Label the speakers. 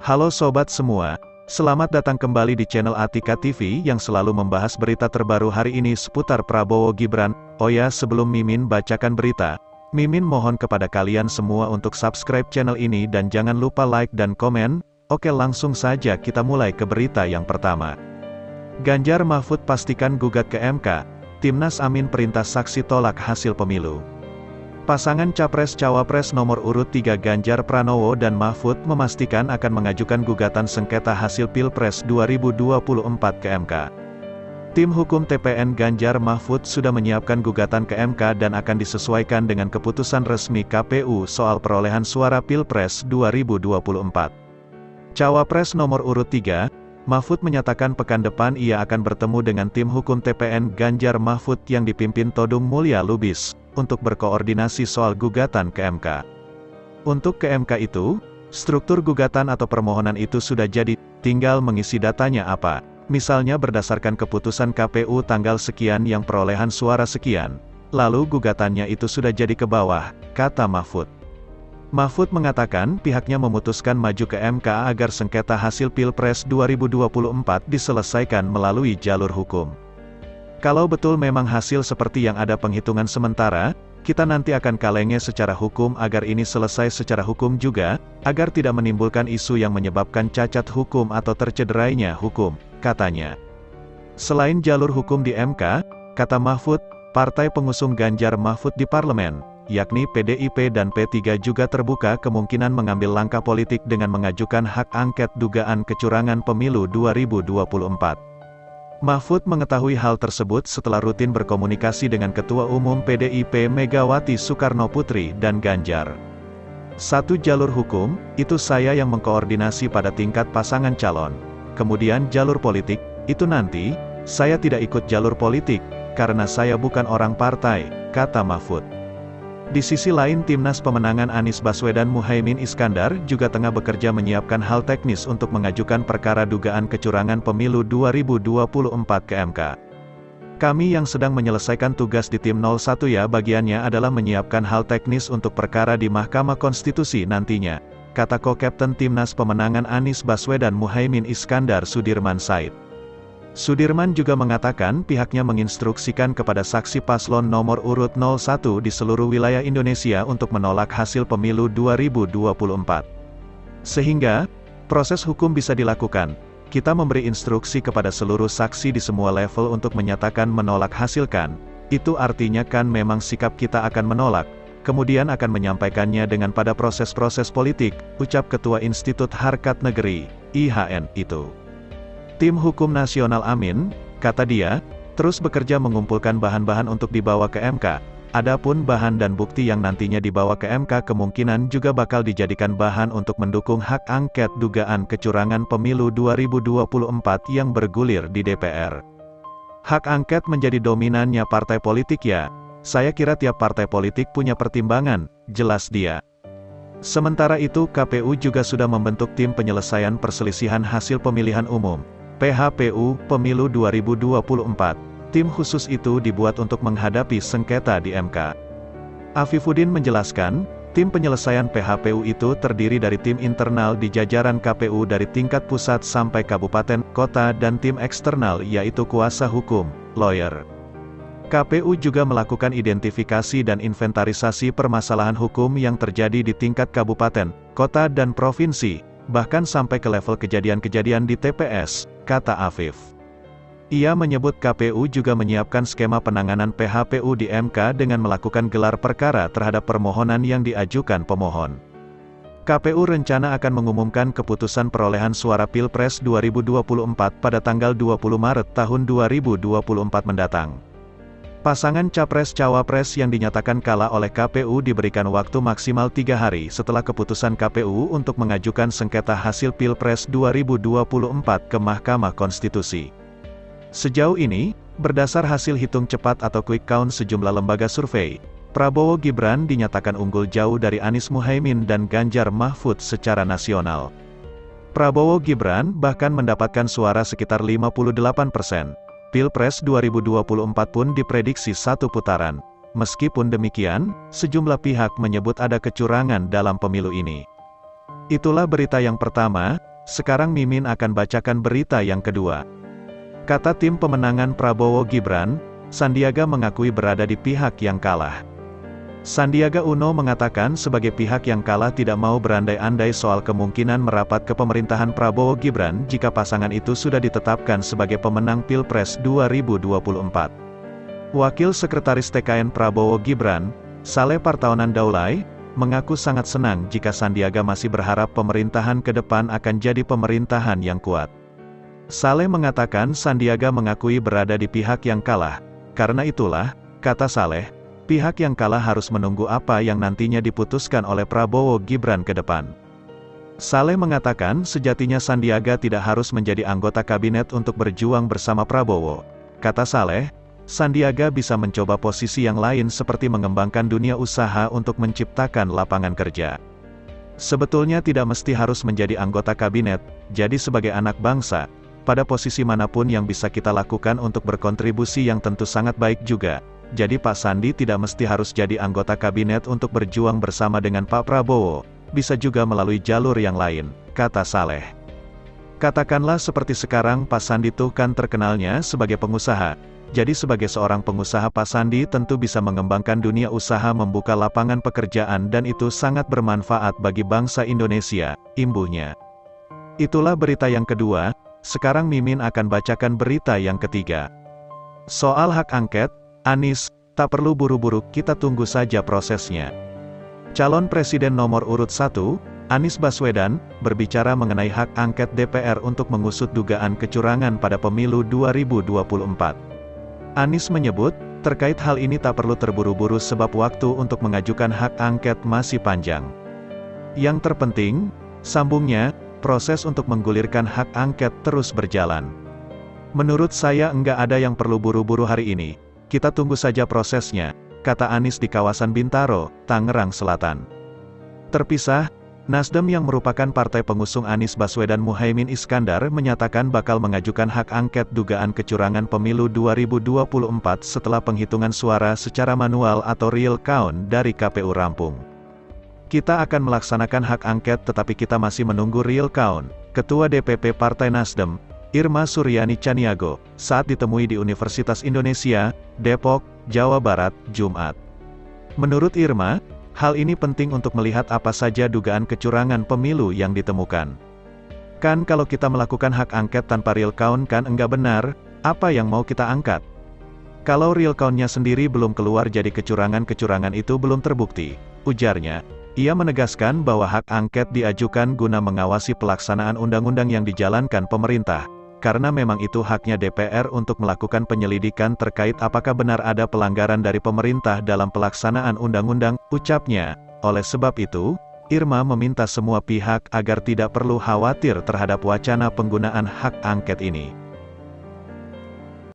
Speaker 1: Halo sobat semua, selamat datang kembali di channel Atika TV yang selalu membahas berita terbaru hari ini seputar Prabowo Gibran. Oh ya, sebelum Mimin bacakan berita, Mimin mohon kepada kalian semua untuk subscribe channel ini dan jangan lupa like dan komen. Oke, langsung saja kita mulai ke berita yang pertama. Ganjar Mahfud pastikan gugat ke MK, Timnas Amin perintah saksi tolak hasil pemilu. Pasangan Capres-Cawapres nomor urut 3 Ganjar Pranowo dan Mahfud memastikan akan mengajukan gugatan sengketa hasil Pilpres 2024 ke MK. Tim hukum TPN Ganjar Mahfud sudah menyiapkan gugatan ke MK dan akan disesuaikan dengan keputusan resmi KPU soal perolehan suara Pilpres 2024. Cawapres nomor urut 3, Mahfud menyatakan pekan depan ia akan bertemu dengan tim hukum TPN Ganjar Mahfud yang dipimpin Todung Mulya Lubis, untuk berkoordinasi soal gugatan ke MK. Untuk ke MK itu, struktur gugatan atau permohonan itu sudah jadi, tinggal mengisi datanya apa. Misalnya berdasarkan keputusan KPU tanggal sekian yang perolehan suara sekian, lalu gugatannya itu sudah jadi ke bawah, kata Mahfud. Mahfud mengatakan pihaknya memutuskan maju ke MK agar sengketa hasil Pilpres 2024 diselesaikan melalui jalur hukum. Kalau betul memang hasil seperti yang ada penghitungan sementara, kita nanti akan kalenge secara hukum agar ini selesai secara hukum juga, agar tidak menimbulkan isu yang menyebabkan cacat hukum atau tercederainya hukum, katanya. Selain jalur hukum di MK, kata Mahfud, partai pengusung Ganjar Mahfud di parlemen, yakni PDIP dan P3 juga terbuka kemungkinan mengambil langkah politik dengan mengajukan hak angket dugaan kecurangan pemilu 2024. Mahfud mengetahui hal tersebut setelah rutin berkomunikasi dengan Ketua Umum PDIP Megawati Soekarnoputri dan Ganjar. Satu jalur hukum, itu saya yang mengkoordinasi pada tingkat pasangan calon. Kemudian jalur politik, itu nanti, saya tidak ikut jalur politik, karena saya bukan orang partai, kata Mahfud. Di sisi lain Timnas Pemenangan Anies Baswedan Muhaimin Iskandar juga tengah bekerja menyiapkan hal teknis untuk mengajukan perkara dugaan kecurangan pemilu 2024 ke MK. Kami yang sedang menyelesaikan tugas di tim 01 ya bagiannya adalah menyiapkan hal teknis untuk perkara di Mahkamah Konstitusi nantinya, kata Ko-Kapten Timnas Pemenangan Anies Baswedan Muhaimin Iskandar Sudirman Said. Sudirman juga mengatakan pihaknya menginstruksikan kepada saksi paslon nomor urut 01 di seluruh wilayah Indonesia untuk menolak hasil pemilu 2024. Sehingga, proses hukum bisa dilakukan. Kita memberi instruksi kepada seluruh saksi di semua level untuk menyatakan menolak hasilkan. Itu artinya kan memang sikap kita akan menolak, kemudian akan menyampaikannya dengan pada proses-proses politik, ucap Ketua Institut Harkat Negeri, IHN, itu. Tim Hukum Nasional Amin, kata dia, terus bekerja mengumpulkan bahan-bahan untuk dibawa ke MK. Adapun bahan dan bukti yang nantinya dibawa ke MK kemungkinan juga bakal dijadikan bahan untuk mendukung hak angket dugaan kecurangan pemilu 2024 yang bergulir di DPR. Hak angket menjadi dominannya partai politik ya. Saya kira tiap partai politik punya pertimbangan, jelas dia. Sementara itu KPU juga sudah membentuk tim penyelesaian perselisihan hasil pemilihan umum. PHPU, Pemilu 2024. Tim khusus itu dibuat untuk menghadapi sengketa di MK. Afifuddin menjelaskan, tim penyelesaian PHPU itu terdiri dari tim internal di jajaran KPU dari tingkat pusat sampai kabupaten, kota dan tim eksternal yaitu kuasa hukum, lawyer. KPU juga melakukan identifikasi dan inventarisasi permasalahan hukum yang terjadi di tingkat kabupaten, kota dan provinsi, bahkan sampai ke level kejadian-kejadian di TPS, kata Afif. Ia menyebut KPU juga menyiapkan skema penanganan PHPU di MK dengan melakukan gelar perkara terhadap permohonan yang diajukan pemohon. KPU rencana akan mengumumkan keputusan perolehan suara Pilpres 2024 pada tanggal 20 Maret tahun 2024 mendatang. Pasangan Capres-Cawapres yang dinyatakan kalah oleh KPU diberikan waktu maksimal 3 hari setelah keputusan KPU untuk mengajukan sengketa hasil Pilpres 2024 ke Mahkamah Konstitusi. Sejauh ini, berdasar hasil hitung cepat atau quick count sejumlah lembaga survei, Prabowo Gibran dinyatakan unggul jauh dari Anies Muhaimin dan Ganjar Mahfud secara nasional. Prabowo Gibran bahkan mendapatkan suara sekitar 58%. Pilpres 2024 pun diprediksi satu putaran. Meskipun demikian, sejumlah pihak menyebut ada kecurangan dalam pemilu ini. Itulah berita yang pertama, Sekarang Mimin akan bacakan berita yang kedua. Kata tim pemenangan Prabowo Gibran, Sandiaga mengakui berada di pihak yang kalah. Sandiaga Uno mengatakan sebagai pihak yang kalah tidak mau berandai-andai soal kemungkinan merapat ke pemerintahan Prabowo Gibran jika pasangan itu sudah ditetapkan sebagai pemenang Pilpres 2024. Wakil Sekretaris TKN Prabowo Gibran, Saleh Partaunan Daulay, mengaku sangat senang jika Sandiaga masih berharap pemerintahan ke depan akan jadi pemerintahan yang kuat. Saleh mengatakan Sandiaga mengakui berada di pihak yang kalah. Karena itulah, kata Saleh, pihak yang kalah harus menunggu apa yang nantinya diputuskan oleh Prabowo Gibran ke depan. Saleh mengatakan sejatinya Sandiaga tidak harus menjadi anggota kabinet untuk berjuang bersama Prabowo. Kata Saleh, Sandiaga bisa mencoba posisi yang lain seperti mengembangkan dunia usaha untuk menciptakan lapangan kerja. Sebetulnya tidak mesti harus menjadi anggota kabinet, jadi sebagai anak bangsa, pada posisi manapun yang bisa kita lakukan untuk berkontribusi yang tentu sangat baik juga. Jadi Pak Sandi tidak mesti harus jadi anggota kabinet untuk berjuang bersama dengan Pak Prabowo, bisa juga melalui jalur yang lain, kata Saleh. Katakanlah seperti sekarang Pak Sandi tuh kan terkenalnya sebagai pengusaha, jadi sebagai seorang pengusaha Pak Sandi tentu bisa mengembangkan dunia usaha membuka lapangan pekerjaan dan itu sangat bermanfaat bagi bangsa Indonesia, imbuhnya. Itulah berita yang kedua, sekarang Mimin akan bacakan berita yang ketiga. Soal hak angket, Anies, tak perlu buru-buru, kita tunggu saja prosesnya. Calon Presiden nomor urut 1, Anies Baswedan, berbicara mengenai hak angket DPR untuk mengusut dugaan kecurangan pada pemilu 2024. Anies menyebut, terkait hal ini tak perlu terburu-buru sebab waktu untuk mengajukan hak angket masih panjang. Yang terpenting, sambungnya, proses untuk menggulirkan hak angket terus berjalan. Menurut saya enggak ada yang perlu buru-buru hari ini. Kita tunggu saja prosesnya, kata Anies di kawasan Bintaro, Tangerang Selatan. Terpisah, Nasdem yang merupakan partai pengusung Anies Baswedan Muhaimin Iskandar menyatakan bakal mengajukan hak angket dugaan kecurangan pemilu 2024 setelah penghitungan suara secara manual atau real count dari KPU rampung. Kita akan melaksanakan hak angket tetapi kita masih menunggu real count, Ketua DPP Partai Nasdem, Irma Suryani Chaniago, saat ditemui di Universitas Indonesia, Depok, Jawa Barat, Jumat. Menurut Irma, hal ini penting untuk melihat apa saja dugaan kecurangan pemilu yang ditemukan. Kan kalau kita melakukan hak angket tanpa real count kan enggak benar, apa yang mau kita angkat? Kalau real count-nya sendiri belum keluar jadi kecurangan-kecurangan itu belum terbukti, ujarnya. Ia menegaskan bahwa hak angket diajukan guna mengawasi pelaksanaan undang-undang yang dijalankan pemerintah. Karena memang itu haknya DPR untuk melakukan penyelidikan terkait apakah benar ada pelanggaran dari pemerintah dalam pelaksanaan undang-undang, ucapnya. Oleh sebab itu, Irma meminta semua pihak agar tidak perlu khawatir terhadap wacana penggunaan hak angket ini.